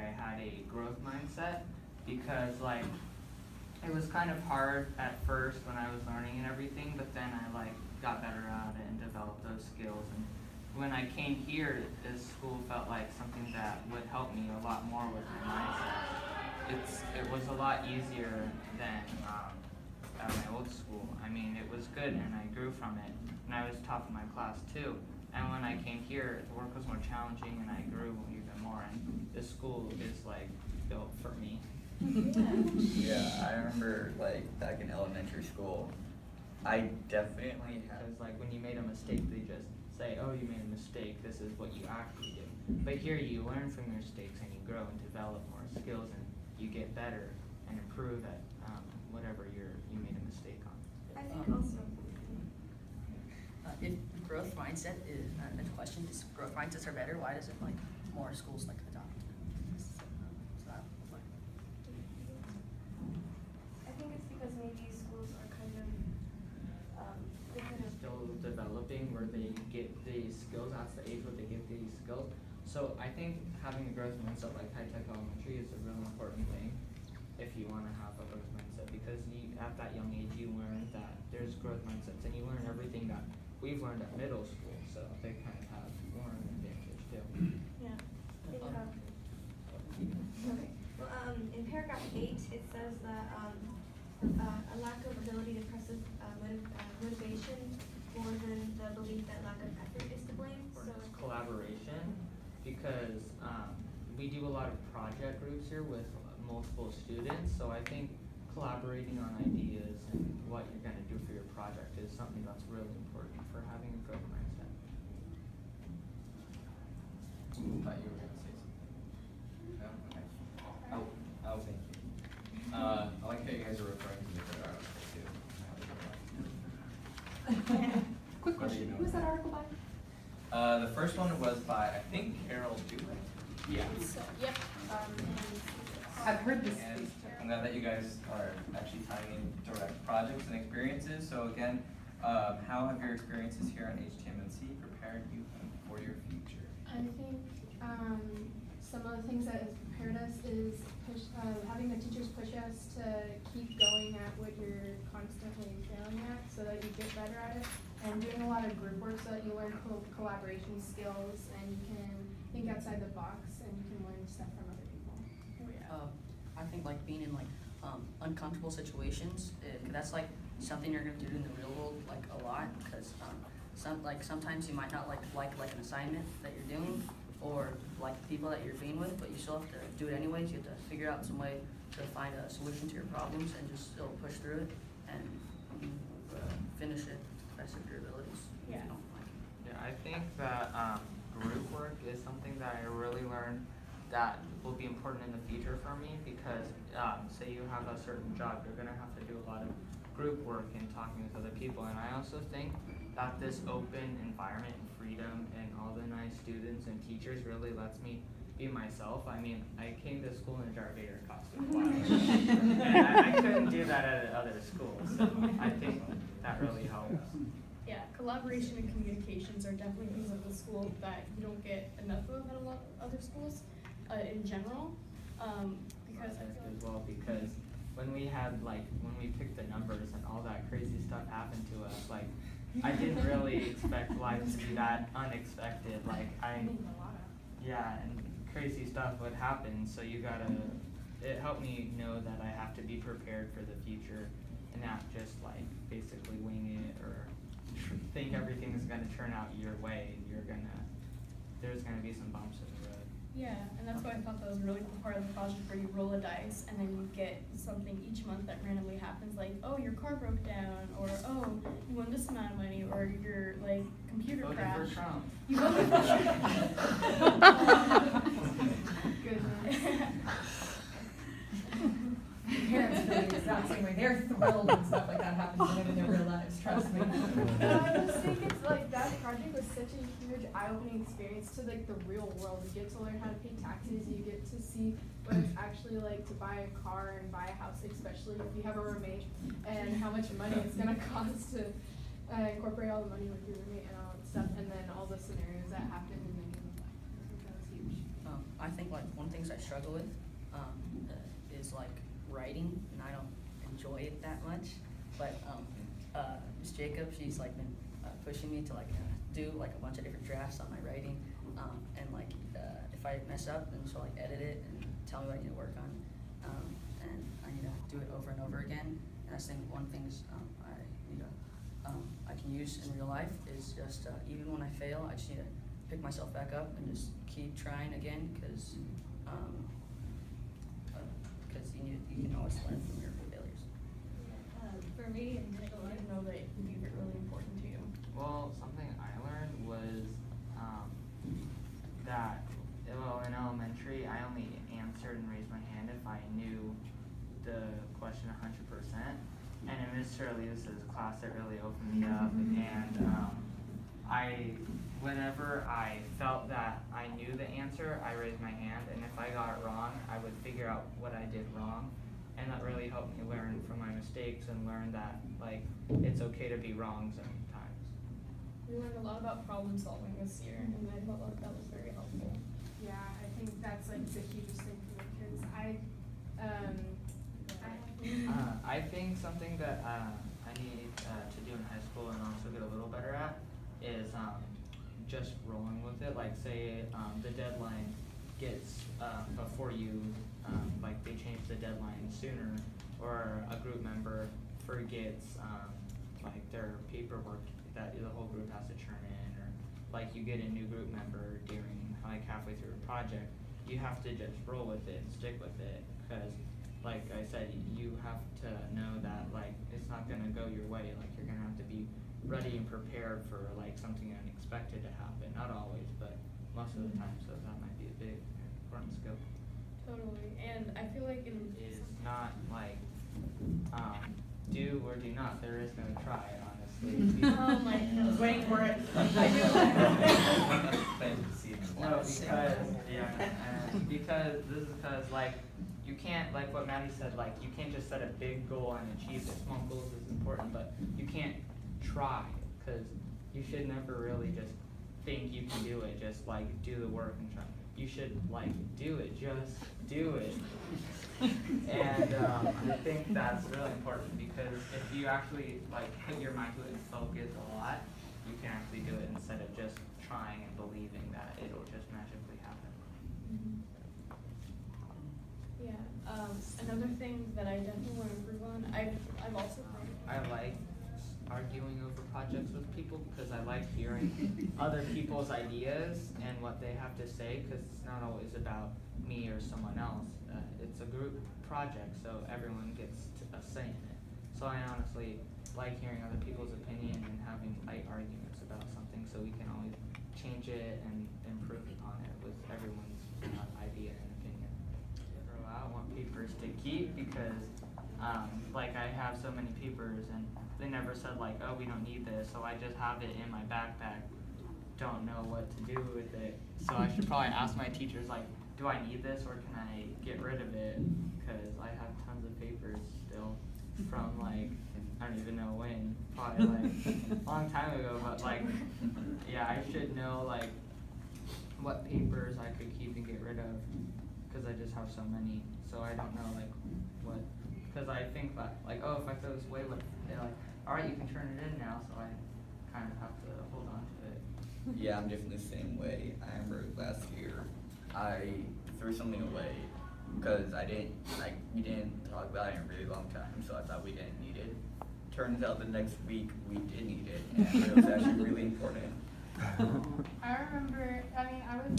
I had a growth mindset, because like it was kind of hard at first when I was learning and everything, but then I like got better at it and developed those skills. And when I came here, this school felt like something that would help me a lot more with my mindset. It was a lot easier than at my old school. I mean, it was good and I grew from it, and I was top of my class too. And when I came here, the work was more challenging and I grew even more, and this school is like built for me. Yeah, I remember like back in elementary school, I definitely had. Because like when you made a mistake, they just say, oh, you made a mistake, this is what you actually did. But here you learn from your mistakes and you grow and develop more skills, and you get better and improve at whatever you made a mistake on. I think also. If growth mindset is a question, is growth mindsets are better, why does it like more schools like adopt? I think it's because maybe schools are kind of Still developing where they get these skills. That's the age where they get these skills. So I think having a growth mindset like high tech elementary is a really important thing if you want to have a growth mindset, because at that young age you learn that there's growth mindsets, and you learn everything that we've learned at middle school, so they kind of have more an advantage too. Yeah. Okay. Well, in paragraph 8, it says that a lack of ability depresses motivation more than the belief that lack of effort is to blame. So It's collaboration, because we do a lot of project groups here with multiple students, so I think collaborating on ideas and what you're going to do for your project is something that's really important for having a growth mindset. I thought you were going to say something. No? Okay. Oh, thank you. I like how you guys are referring to different articles too. Quick question, who was that article by? The first one was by, I think, Carol Dewey. Yeah. Yep. I've heard this. And I'm glad that you guys are actually tying in direct projects and experiences. So again, how have your experiences here on HTMNC prepared you for your future? I think some of the things that has prepared us is having the teachers push us to keep going at what you're constantly failing at, so that you get better at it, and doing a lot of group work so that you learn collaboration skills, and you can think outside the box, and you can learn stuff from other people. I think like being in like uncomfortable situations, that's like something you're gonna do in the real world like a lot, because sometimes you might not like an assignment that you're doing, or like the people that you're being with, but you still have to do it anyways. You have to figure out some way to find a solution to your problems and just still push through it and finish it to the best of your abilities. Yeah. If you don't like it. Yeah, I think that group work is something that I really learned that will be important in the future for me, because say you have a certain job, you're going to have to do a lot of group work and talking with other people. And I also think that this open environment and freedom and all the nice students and teachers really lets me be myself. I mean, I came to school in a Darth Vader costume, and I couldn't do that at other schools, so I think that really helps. Yeah, collaboration and communications are definitely things at the school that you don't get enough of at a lot of other schools in general. Because I feel as well, because when we picked the numbers and all that crazy stuff happened to us, like I didn't really expect life to be that unexpected. Like yeah, and crazy stuff would happen, so it helped me know that I have to be prepared for the future and not just like basically wing it or think everything is gonna turn out your way. There's gonna be some bumps in the road. yeah, and that's why I thought that was a really cool part of the project, where you roll a dice and then you get something each month that randomly happens, like, oh, your car broke down, or oh, you won this amount of money, or your like computer Voted crashed. for Trump. You voted for Parents feel the exact same way. They're thrilled when stuff like that happens to them in their real lives, trust me. But I just think it's like that project was such a huge eye-opening experience to like the real world. You get to learn how to pay taxes. You get to see what it's actually like to buy a car and buy a house, especially if you have a roommate, and how much money it's gonna cost to incorporate all the money with your roommate and all that stuff, and then all the scenarios that happen in the game. I think that was huge. I think like one things I struggle with is like writing, and I don't enjoy it that much. But Ms. Jacob, she's like been pushing me to like do like a bunch of different drafts on my writing, and like if I mess up, then she'll like edit it and tell me what I need to work on, and I need to do it over and over again. And I think one things I can use in real life is just even when I fail, I just need to pick myself back up and just keep trying again, because you can always learn from your failures. For me, I didn't know that these are really important to you. Well, something I learned was that, well, in elementary, I only answered and raised my hand if I knew the question 100%. And in Mr. Elias's class, it really opened me up. And whenever I felt that I knew the answer, I raised my hand. And if I got it wrong, I would figure out what I did wrong. And that really helped me learn from my mistakes and learn that, like, it's okay to be wrong sometimes. We learned a lot about problem solving this year, and I felt like that was very helpful. Yeah, I think that's like the hugest thing for me, because I think something that I need to do in high school and also get a little better at is just rolling with it. Like, say the deadline gets before you, like they change the deadline sooner, or a group member forgets like their paperwork that the whole group has to turn in, or like you get a new group member during like halfway through a project, you have to just roll with it and stick with it, because like I said, you have to know that like it's not gonna go your way. Like, you're gonna have to be ready and prepared for like something unexpected to happen. Not always, but most of the time. So that might be a big important skill. Totally, and I feel like It's not like do or do not. There is no try, honestly. Oh my I was waiting for it. No, because like you can't, like what Maddie said, like you can't just set a big goal and achieve it. Small goals is important, but you can't try, because you should never really just think you can do it. Just like do the work and try. You should like do it. Just do it. And I think that's really important, because if you actually like put your mind to it and focus a lot, you can actually do it instead of just trying and believing that it'll just magically happen. Yeah. Another thing that I definitely want to improve on, I've also I like arguing over projects with people, because I like hearing other people's ideas and what they have to say, because it's not always about me or someone else. It's a group project, so everyone gets a say in it. So I honestly like hearing other people's opinion and having light arguments about something, so we can always change it and improve upon it with everyone's idea and opinion. I want papers to keep, because like I have so many papers and they never said like, oh, we don't need this, so I just have it in my backpack, don't know what to do with it. So I should probably ask my teachers, like, do I need this or can I get rid of it? Because I have tons of papers still from like, I don't even know when, probably like a long time ago, but like, yeah, I should know like what papers I could keep and get rid of, because I just have so many. So I don't know like what, because I think that like, oh, if I throw this away, what, they're like, all right, you can turn it in now, so I kind of have to hold on to it. Yeah, I'm definitely the same way. I remember last year, I threw something away because we didn't talk about it in a really long time, so I thought we didn't need it. Turns out the next week we did need it, and it was actually really important. I remember, I mean, I was